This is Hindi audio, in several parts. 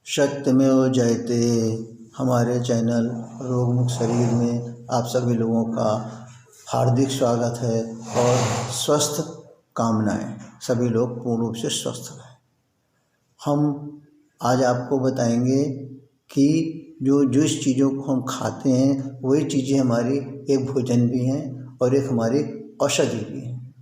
सत्यमेव जयते। हमारे चैनल रोगमुक्त शरीर में आप सभी लोगों का हार्दिक स्वागत है और स्वस्थ कामनाएं, सभी लोग पूर्ण रूप से स्वस्थ रहें। हम आज आपको बताएंगे कि जो जिस चीज़ों को हम खाते हैं वही चीज़ें हमारी एक भोजन भी हैं और एक हमारी औषधि भी हैं,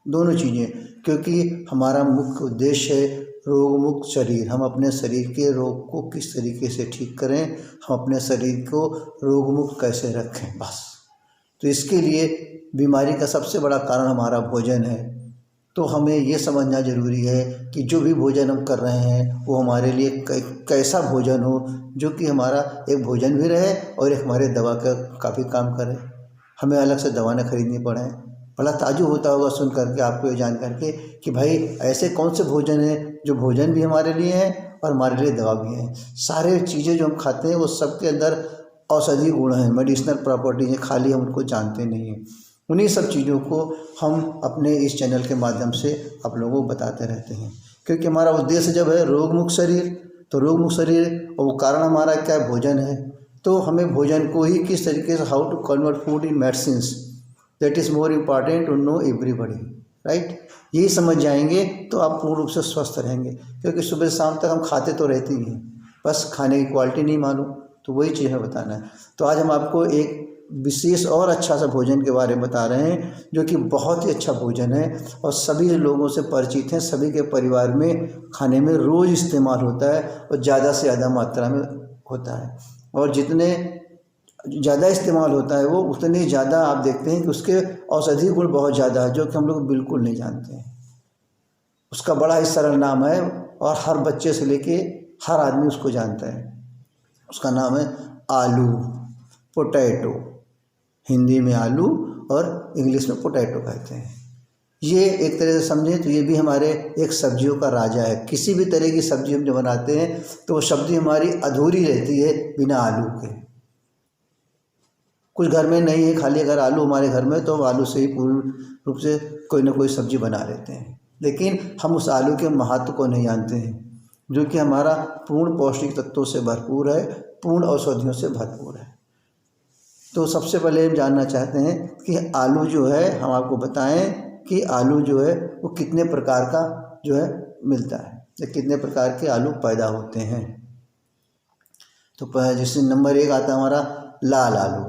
दोनों चीज़ें। क्योंकि हमारा मुख्य उद्देश्य है रोग मुक्त शरीर। हम अपने शरीर के रोग को किस तरीके से ठीक करें, हम अपने शरीर को रोग मुक्त कैसे रखें, बस। तो इसके लिए बीमारी का सबसे बड़ा कारण हमारा भोजन है। तो हमें ये समझना ज़रूरी है कि जो भी भोजन हम कर रहे हैं वो हमारे लिए कैसा भोजन हो, जो कि हमारा एक भोजन भी रहे और एक हमारे दवा का भी काम करे, हमें अलग से दवा न खरीदनी पड़े। बड़ा ताज्जुब होता होगा सुन करके आपको ये जान करके कि भाई ऐसे कौन से भोजन है जो भोजन भी हमारे लिए हैं और हमारे लिए दवा भी है। सारे चीज़ें जो हम खाते हैं वो सबके अंदर औषधि गुण हैं, मेडिसिनल प्रॉपर्टीज हैं, खाली हम उनको जानते नहीं हैं। उन्हीं सब चीज़ों को हम अपने इस चैनल के माध्यम से आप लोगों को बताते रहते हैं। क्योंकि हमारा उद्देश्य जब है रोग मुक्त शरीर, तो रोग मुक्त शरीर और वो कारण हमारा क्या है, भोजन है। तो हमें भोजन को ही किस तरीके से, how to convert food in medicines, that is more important to know everybody, right. यही समझ जाएंगे तो आप पूर्ण रूप से स्वस्थ रहेंगे। क्योंकि सुबह से शाम तक हम खाते तो रहते ही हैं, बस खाने की क्वालिटी नहीं मालूम, तो वही चीज़ हमें बताना है। तो आज हम आपको एक विशेष और अच्छा सा भोजन के बारे में बता रहे हैं, जो कि बहुत ही अच्छा भोजन है और सभी लोगों से परिचित हैं, सभी के परिवार में खाने में रोज़ इस्तेमाल होता है और ज़्यादा से ज़्यादा मात्रा में होता है। और जितने ज़्यादा इस्तेमाल होता है वो उतने ज़्यादा आप देखते हैं कि उसके औषधि गुण बहुत ज़्यादा है, जो कि हम लोग बिल्कुल नहीं जानते हैं। उसका बड़ा ही सरल नाम है और हर बच्चे से लेके हर आदमी उसको जानता है। उसका नाम है आलू, पोटैटो। हिंदी में आलू और इंग्लिश में पोटैटो कहते हैं। ये एक तरह से समझें तो ये भी हमारे एक सब्जियों का राजा है। किसी भी तरह की सब्जी हम जो बनाते हैं तो वो सब्जी हमारी अधूरी रहती है बिना आलू के। कुछ घर में नहीं है, खाली अगर आलू हमारे घर में, तो आलू से ही पूर्ण रूप से कोई ना कोई सब्जी बना लेते हैं। लेकिन हम उस आलू के महत्व को नहीं जानते हैं, जो कि हमारा पूर्ण पौष्टिक तत्वों से भरपूर है, पूर्ण औषधियों से भरपूर है। तो सबसे पहले हम जानना चाहते हैं कि आलू जो है, हम आपको बताएं कि आलू जो है वो कितने प्रकार का जो है मिलता है, या कितने प्रकार के आलू पैदा होते हैं। तो जैसे नंबर 1 आता है हमारा लाल आलू,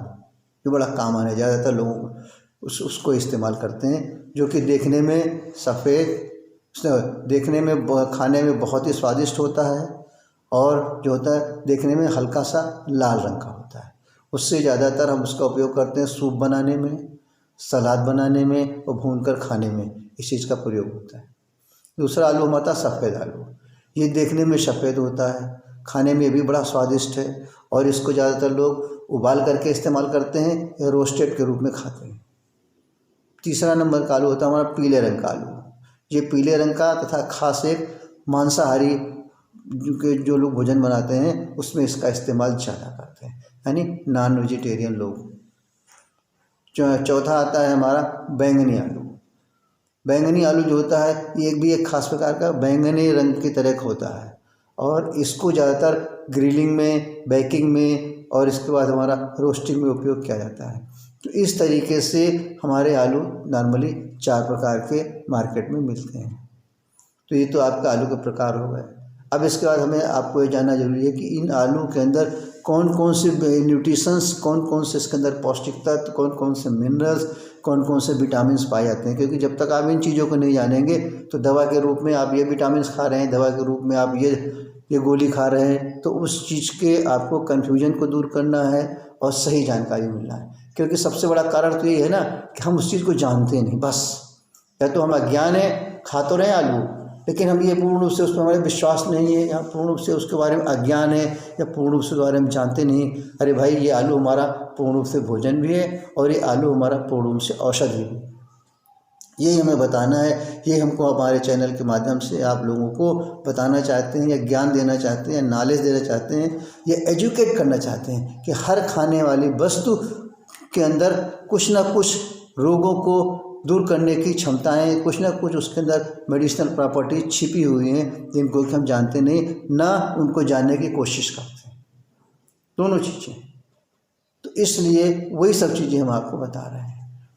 जो बड़ा कॉमन है, ज़्यादातर लोग उसको इस्तेमाल करते हैं, जो कि देखने में सफ़ेद, देखने में खाने में बहुत ही स्वादिष्ट होता है और जो होता है देखने में हल्का सा लाल रंग का होता है। उससे ज़्यादातर हम उसका उपयोग करते हैं सूप बनाने में, सलाद बनाने में और भूनकर खाने में, इस चीज़ का प्रयोग होता है। दूसरा आलू हमारा सफ़ेद आलू, ये देखने में सफ़ेद होता है, खाने में भी बड़ा स्वादिष्ट है और इसको ज़्यादातर लोग उबाल करके इस्तेमाल करते हैं या रोस्टेड के रूप में खाते हैं। तीसरा नंबर का आलू होता है हमारा पीले रंग का आलू। ये पीले रंग का तथा खास एक मांसाहारी जो लोग भोजन बनाते हैं उसमें इसका इस्तेमाल ज़्यादा करते हैं, यानी नॉन वेजिटेरियन लोग। चौथा आता है हमारा बैंगनी आलू। बैंगनी आलू जो होता है ये भी एक खास प्रकार का बैंगनी रंग की तरह का होता है और इसको ज़्यादातर ग्रिलिंग में, बेकिंग में और इसके बाद हमारा रोस्टिंग में उपयोग किया जाता है। तो इस तरीके से हमारे आलू नॉर्मली 4 प्रकार के मार्केट में मिलते हैं। तो ये तो आपका आलू के प्रकार हो गए। अब इसके बाद हमें आपको ये जानना जरूरी है कि इन आलू के अंदर कौन कौन से न्यूट्रिशंस, कौन कौन से इसके अंदर पौष्टिक तत्व, कौन कौन से मिनरल्स, कौन कौन से विटामिन पाए जाते हैं। क्योंकि जब तक आप इन चीज़ों को नहीं जानेंगे तो दवा के रूप में आप ये विटामिन खा रहे हैं, दवा के रूप में आप ये गोली खा रहे हैं, तो उस चीज़ के आपको कन्फ्यूजन को दूर करना है और सही जानकारी मिलना है। क्योंकि सबसे बड़ा कारण तो ये है ना कि हम उस चीज़ को जानते नहीं, बस। या तो हम अज्ञान है, खा तो रहे आलू, लेकिन हम ये पूर्ण रूप से उस पर हमारे विश्वास नहीं है, या पूर्ण रूप से उसके बारे में अज्ञान है, या पूर्ण रूप से उसके बारे में जानते नहीं। अरे भाई, ये आलू हमारा पूर्ण रूप से भोजन भी है और ये आलू हमारा पूर्ण रूप से औषधि भी। यही हमें बताना है, ये हमको हमारे चैनल के माध्यम से आप लोगों को बताना चाहते हैं, या ज्ञान देना चाहते हैं, नॉलेज देना चाहते हैं, या एजुकेट करना चाहते हैं कि हर खाने वाली वस्तु के अंदर कुछ ना कुछ रोगों को दूर करने की क्षमताएं, कुछ ना कुछ उसके अंदर मेडिसिनल प्रॉपर्टी छिपी हुई हैं जिनको कि हम जानते नहीं, ना उनको जानने की कोशिश करते हैं, दोनों चीज़ें। तो इसलिए वही सब चीज़ें हम आपको बता रहे हैं।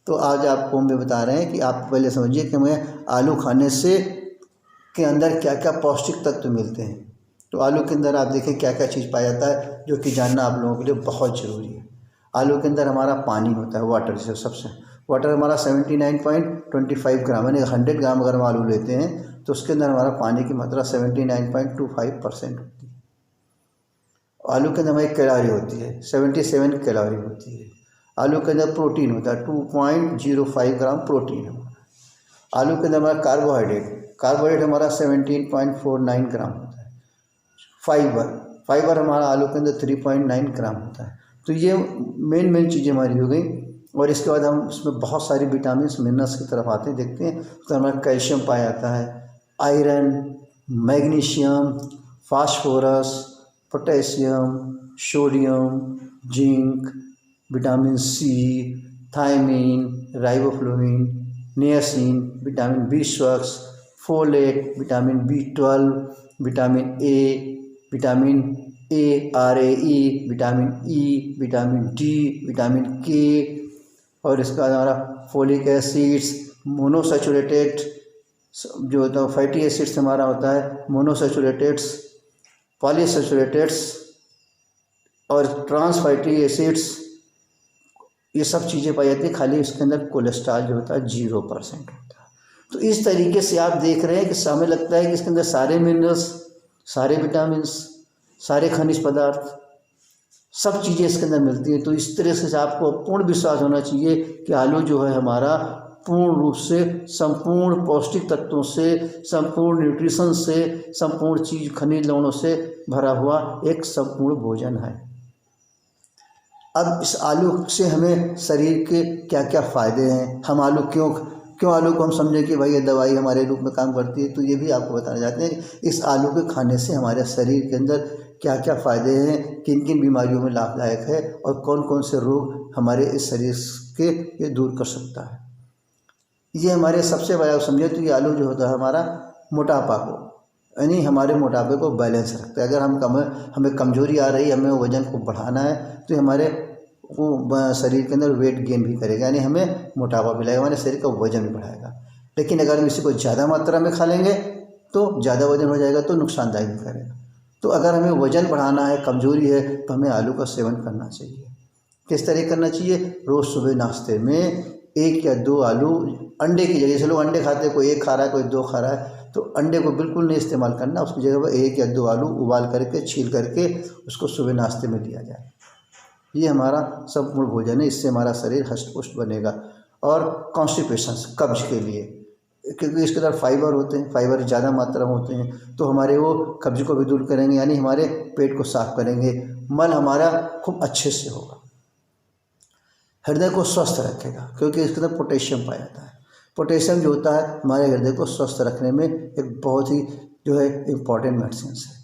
तो आज आपको हम बता रहे हैं कि आप पहले समझिए कि हमें आलू खाने से के अंदर क्या क्या पौष्टिक तत्व मिलते हैं। तो आलू के अंदर आप देखें क्या क्या चीज़ पाया जाता है, जो कि जानना आप लोगों के लिए बहुत ज़रूरी है। आलू के अंदर हमारा पानी होता है, वाटर, जैसे सबसे वाटर हमारा 79.25 ग्राम, यानी 100 ग्राम अगर हम आलू लेते हैं तो उसके अंदर हमारा पानी की मात्रा 79.25% होती है। आलू के अंदर हमारी कैलोरी होती है 77 कैलोरी होती है। आलू के अंदर प्रोटीन होता है 2.05 ग्राम प्रोटीन है। आलू के अंदर हमारा कार्बोहाइड्रेट हमारा 17.49 ग्राम होता है। फाइबर हमारा आलू के अंदर 3.9 ग्राम होता है। तो ये मेन चीज़ें हमारी हो गई। और इसके बाद हम उसमें बहुत सारी विटामिन मिनरल्स की तरफ आते हैं, देखते हैं। तो हमारा कैल्शियम पाया जाता है, iron, magnesium, phosphorus, potassium, sodium, zinc, vitamin C, thiamine, riboflavin, niacin, vitamin B6, folate, vitamin B12, vitamin A, vitamin ARAE, vitamin E, vitamin D, vitamin K, और इसका बाद हमारा फोलिक एसिड्स, मोनोसैचुरेटेड जो होता है फैटी एसिड्स हमारा होता है, मोनोसैचुरेटेड्स, पॉलीसैचुरेटेड्स और ट्रांस फैटी एसिड्स, ये सब चीज़ें पाई जाती है। खाली इसके अंदर कोलेस्ट्रॉल जो होता है 0% होता है। तो इस तरीके से आप देख रहे हैं कि हमें लगता है कि इसके अंदर सारे मिनरल्स, सारे विटामिन्स, सारे खनिज पदार्थ, सब चीज़ें इसके अंदर मिलती हैं। तो इस तरह से आपको पूर्ण विश्वास होना चाहिए कि आलू जो है हमारा पूर्ण रूप से संपूर्ण पौष्टिक तत्वों से, संपूर्ण न्यूट्रिशन से, संपूर्ण चीज खनिज लवणों से भरा हुआ एक संपूर्ण भोजन है। अब इस आलू से हमें शरीर के क्या क्या फ़ायदे हैं, हम आलू क्यों आलू को हम समझें कि भाई ये दवाई हमारे रूप में काम करती है, तो ये भी आपको बताना चाहते हैं। इस आलू के खाने से हमारे शरीर के अंदर क्या क्या फ़ायदे हैं, किन किन बीमारियों में लाभदायक है और कौन कौन से रोग हमारे इस शरीर के ये दूर कर सकता है। ये हमारे सबसे बड़ा समझे तो ये आलू जो होता है हमारा मोटापा को, यानी हमारे मोटापे को बैलेंस रखता है। अगर हमें कमजोरी आ रही है, हमें वजन को बढ़ाना है, तो हमारे वो शरीर के अंदर वेट गेन भी करेगा, यानी हमें मोटापा भी लाएगा, हमारे शरीर का वजन भी बढ़ाएगा। लेकिन अगर हम इसी को ज़्यादा मात्रा में खा लेंगे तो ज़्यादा वजन हो जाएगा, तो नुकसानदायक भी करेगा। तो अगर हमें वजन बढ़ाना है, कमजोरी है, तो हमें आलू का सेवन करना चाहिए। किस तरह करना चाहिए? रोज़ सुबह नाश्ते में 1 या 2 आलू, अंडे की जगह, चलो अंडे खाते हैं, कोई 1 खा रहा है, कोई 2 खा रहा है, तो अंडे को बिल्कुल नहीं इस्तेमाल करना। उसकी जगह पर 1 या 2 आलू उबाल करके, छील करके उसको सुबह नाश्ते में दिया जाए। ये हमारा संपूर्ण भोजन है, इससे हमारा शरीर हष्ट-पुष्ट बनेगा। और कॉन्स्टिपेशन, कब्ज के लिए, क्योंकि इसके अंदर फाइबर होते हैं, फाइबर ज़्यादा मात्रा में होते हैं, तो हमारे वो कब्ज को भी दूर करेंगे, यानी हमारे पेट को साफ करेंगे, मल हमारा खूब अच्छे से होगा। हृदय को स्वस्थ रखेगा, क्योंकि इसके अंदर पोटेशियम पाया जाता है। पोटेशियम जो होता है हमारे हृदय को स्वस्थ रखने में एक बहुत ही जो है इम्पॉर्टेंट मेडिसिन है।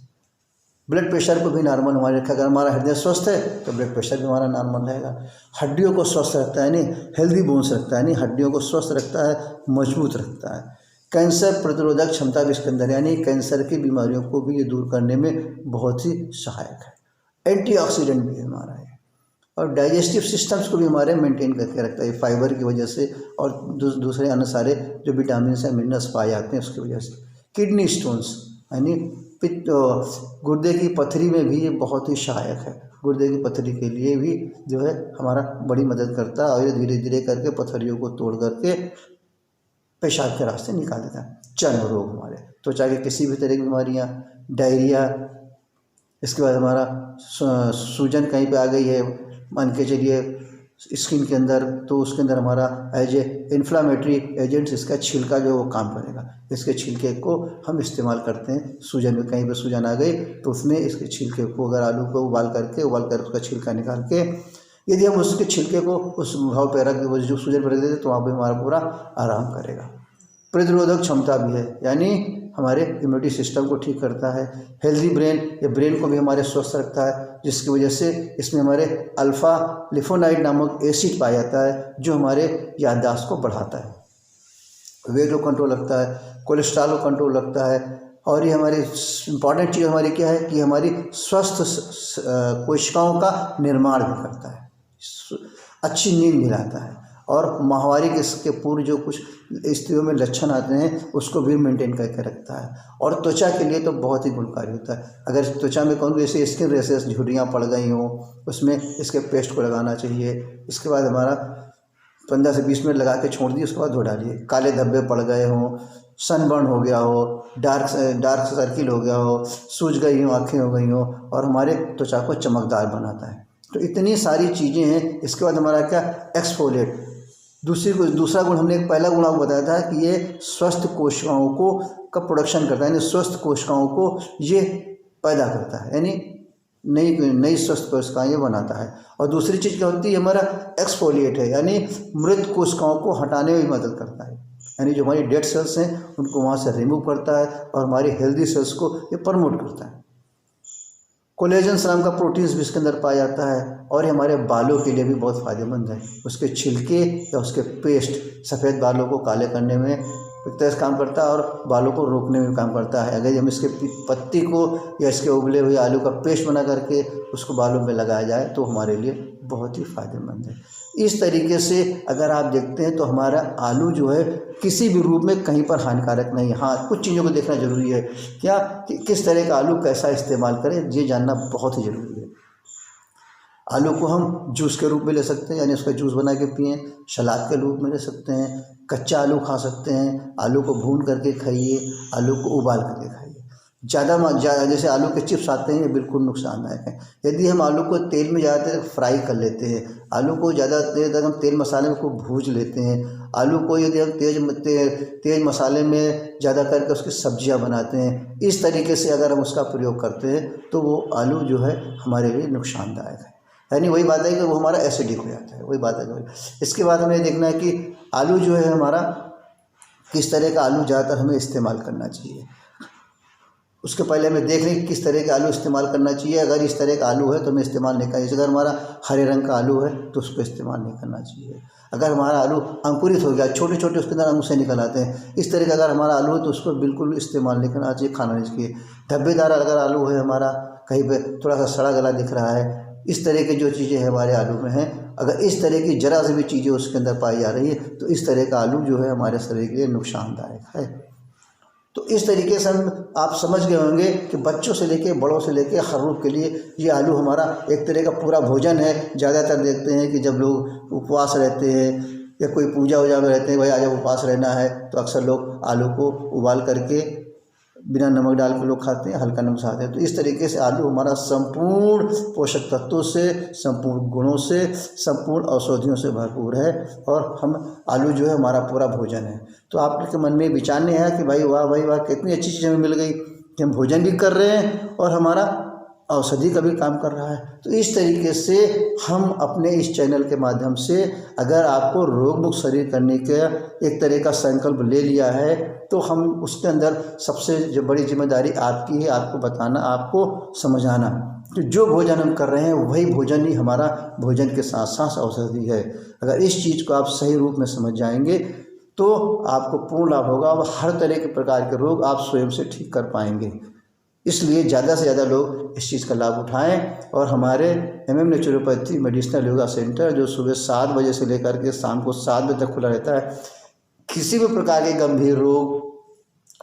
ब्लड प्रेशर को भी नॉर्मल हमारे रखा, अगर हमारा हृदय स्वस्थ है तो ब्लड प्रेशर भी हमारा नॉर्मल रहेगा। हड्डियों को स्वस्थ रखता है, यानी हेल्दी बोन्स रखता है, यानी हड्डियों को स्वस्थ रखता है, मजबूत रखता है। कैंसर प्रतिरोधक क्षमता भी इसके अंदर, यानी कैंसर की बीमारियों को भी ये दूर करने में बहुत ही सहायक है। एंटीऑक्सीडेंट भी हमारा है, और डाइजेस्टिव सिस्टम्स को भी हमारे मेंटेन करके रखता है फाइबर की वजह से, और दूसरे अन्य सारे जो विटामिन या मिनरल्स पाए जाते हैं उसकी वजह से। किडनी स्टोन्स, यानी पित्त, गुर्दे की पथरी में भी ये बहुत ही सहायक है। गुर्दे की पथरी के लिए भी जो है हमारा बड़ी मदद करता है, और ये धीरे धीरे करके पथरियों को तोड़ करके पेशाब के रास्ते निकाल देता है। चर्म रोग, हमारे त्वचा की किसी भी तरह की बीमारियाँ, डायरिया, इसके बाद हमारा सूजन कहीं पे आ गई है, मान के चलिए स्किन के अंदर, तो उसके अंदर हमारा एज ए इन्फ्लामेटरी एजेंट्स इसका छिलका जो वो काम करेगा। इसके छिलके को हम इस्तेमाल करते हैं, सूजन में कहीं पे सूजन आ गई तो उसमें इसके छिलके को, अगर आलू को उबाल कर उसका छिलका निकाल के यदि हम उसके छिलके को उस घाव पे रख दे, जो सूजन पर रख देते, तो वहाँ पर हमारा पूरा आराम करेगा। प्रतिरोधक क्षमता भी है, यानी हमारे इम्यूनिटी सिस्टम को ठीक करता है। हेल्दी ब्रेन, ये ब्रेन को भी हमारे स्वस्थ रखता है, जिसकी वजह से इसमें हमारे अल्फ़ा लिफोनाइड नामक एसिड पाया जाता है, जो हमारे याददाश्त को बढ़ाता है। वेट को कंट्रोल रखता है, कोलेस्ट्रॉल को कंट्रोल रखता है। और ये हमारी इम्पॉर्टेंट चीज़ हमारी क्या है कि हमारी स्वस्थ कोशिकाओं का निर्माण भी करता है, अच्छी नींद भी लाता है, और माहवारी के इसके पूर्व जो कुछ स्त्रियों में लक्षण आते हैं उसको भी मेंटेन करके रखता है। और त्वचा के लिए तो बहुत ही गुणकारी होता है। अगर त्वचा में कौन जैसे स्किन रेशेस झुर्रियाँ पड़ गई हों, उसमें इसके पेस्ट को लगाना चाहिए। इसके बाद हमारा 15 से 20 मिनट लगा के छोड़ दिए, उसके बाद धो डालिए। काले धब्बे पड़ गए हों, सनबर्न हो गया हो, डार्क सर्किल हो गया हो, सूज गई हो, आँखें हो गई हो, और हमारे त्वचा को चमकदार बनाता है। तो इतनी सारी चीज़ें हैं। इसके बाद हमारा क्या, एक्सफोलिएट। दूसरा गुण हमने पहला गुण आपको बताया था कि ये स्वस्थ कोशिकाओं को का प्रोडक्शन करता है, यानी स्वस्थ कोशिकाओं को ये पैदा करता है, यानी नई स्वस्थ कोशिकाएं ये बनाता है। और दूसरी चीज़ क्या होती है, हमारा एक्सफोलिएट है, यानी मृत कोशिकाओं को हटाने में भी मदद करता है, यानी जो हमारी डेड सेल्स हैं उनको वहाँ से रिमूव करता है और हमारी हेल्दी सेल्स को ये प्रमोट करता है। कोलेजन नाम का प्रोटीन्स भी इसके अंदर पाया जाता है, और ये हमारे बालों के लिए भी बहुत फ़ायदेमंद है। उसके छिलके या उसके पेस्ट सफ़ेद बालों को काले करने में एक तरह से काम करता है और बालों को रोकने में काम करता है। अगर हम इसके पत्ती को या इसके उबले हुए आलू का पेस्ट बना करके उसको बालों में लगाया जाए तो हमारे लिए बहुत ही फ़ायदेमंद है। इस तरीके से अगर आप देखते हैं तो हमारा आलू जो है किसी भी रूप में कहीं पर हानिकारक नहीं है। हाँ, कुछ चीज़ों को देखना ज़रूरी है, क्या कि किस तरह का आलू कैसा इस्तेमाल करें, ये जानना बहुत ही ज़रूरी है। आलू को हम जूस के रूप में ले सकते हैं, यानी उसका जूस बना के पिएं, सलाद के रूप में ले सकते हैं, कच्चा आलू खा सकते हैं, आलू को भून करके खाइए, आलू को उबाल करके खाइए। ज़्यादा जैसे आलू के चिप्स आते हैं, ये बिल्कुल नुकसानदायक है। यदि हम आलू को तेल में ज़्यादा देर फ्राई कर लेते हैं, आलू को ज़्यादा देर तक हम तेल मसाले में खूब भूज लेते हैं, आलू को यदि हम तेज़ मसाले में ज़्यादा करके उसकी सब्जियां बनाते हैं, इस तरीके से अगर हम उसका प्रयोग करते हैं तो वो आलू जो है हमारे लिए नुकसानदायक है। यानी वही बात है कि वो हमारा एसिडिक हो जाता है, वही बात है। इसके बाद हमें देखना है कि आलू जो है हमारा किस तरह का आलू ज़्यादातर हमें इस्तेमाल करना चाहिए। उसके पहले हमें देख लें कि किस तरह के आलू इस्तेमाल करना चाहिए। अगर इस तरह का आलू है तो हमें इस्तेमाल नहीं करना चाहिए। अगर हमारा हरे रंग का आलू है तो उसको इस्तेमाल नहीं करना चाहिए। अगर हमारा आलू अंकुरित हो गया, छोटे छोटे उसके अंदर अंकुर से निकल आते हैं, इस तरह का अगर हमारा आलू है तो उसको बिल्कुल इस्तेमाल नहीं करना चाहिए, खाना नहीं चाहिए। धब्बेदार अगर आलू है हमारा, कहीं पर थोड़ा सा सड़ा गला दिख रहा है, इस तरह की जो चीज़ें हमारे आलू में हैं, अगर इस तरह की जरा से भी चीज़ें उसके अंदर पाई जा रही है तो इस तरह का आलू जो है हमारे शरीर के लिए नुकसानदायक है। तो इस तरीके से आप समझ गए होंगे कि बच्चों से लेके बड़ों से लेके हर रूप के लिए ये आलू हमारा एक तरह का पूरा भोजन है। ज़्यादातर देखते हैं कि जब लोग उपवास रहते हैं या कोई पूजा वूजा में रहते हैं, भाई आज उपवास रहना है, तो अक्सर लोग आलू को उबाल करके बिना नमक डाल के लोग खाते हैं, हल्का नमक खाते हैं। तो इस तरीके से आलू हमारा संपूर्ण पोषक तत्वों से, संपूर्ण गुणों से, संपूर्ण औषधियों से भरपूर है, और हम आलू जो है हमारा पूरा भोजन है। तो आपके मन में विचार नहीं है कि भाई वाह कितनी अच्छी चीज़ हमें मिल गई कि हम भोजन भी कर रहे हैं और हमारा औषधि का भी काम कर रहा है। तो इस तरीके से हम अपने इस चैनल के माध्यम से अगर आपको रोग मुक्त शरीर करने का एक तरह का संकल्प ले लिया है तो हम उसके अंदर सबसे जो बड़ी जिम्मेदारी आपकी है, आपको बताना, आपको समझाना कि जो भोजन हम कर रहे हैं वही भोजन ही हमारा भोजन के साथ साथ औषधि है। अगर इस चीज़ को आप सही रूप में समझ जाएंगे तो आपको पूर्ण लाभ होगा और हर तरह के प्रकार के रोग आप स्वयं से ठीक कर पाएंगे। इसलिए ज़्यादा से ज़्यादा लोग इस चीज़ का लाभ उठाएं और हमारे MM naturopathy medicinal yoga centre जो सुबह 7 बजे से लेकर के शाम को 7 बजे तक खुला रहता है, किसी भी प्रकार के गंभीर रोग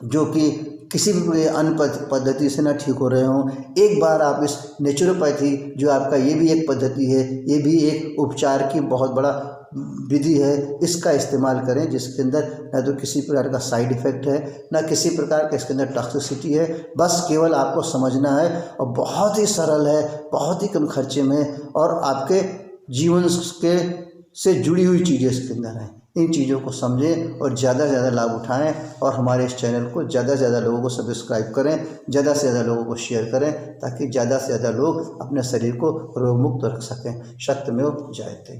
जो कि किसी भी अन्य पद्धति से ना ठीक हो रहे हों, एक बार आप इस नेचुरोपैथी जो आपका ये भी एक पद्धति है, ये भी एक उपचार की बहुत बड़ा विधि है, इसका इस्तेमाल करें जिसके अंदर ना तो किसी प्रकार का साइड इफ़ेक्ट है, ना किसी प्रकार का इसके अंदर टॉक्सिसिटी है। बस केवल आपको समझना है और बहुत ही सरल है, बहुत ही कम खर्चे में और आपके जीवन के से जुड़ी हुई चीज़ें इसके अंदर हैं। इन चीज़ों को समझें और ज़्यादा से ज़्यादा लाभ उठाएं और हमारे इस चैनल को ज़्यादा से ज़्यादा लोगों को सब्सक्राइब करें, ज़्यादा से ज़्यादा लोगों को शेयर करें ताकि ज़्यादा से ज़्यादा लोग अपने शरीर को रोग मुक्त रख सकें। सत्यमेव जयते।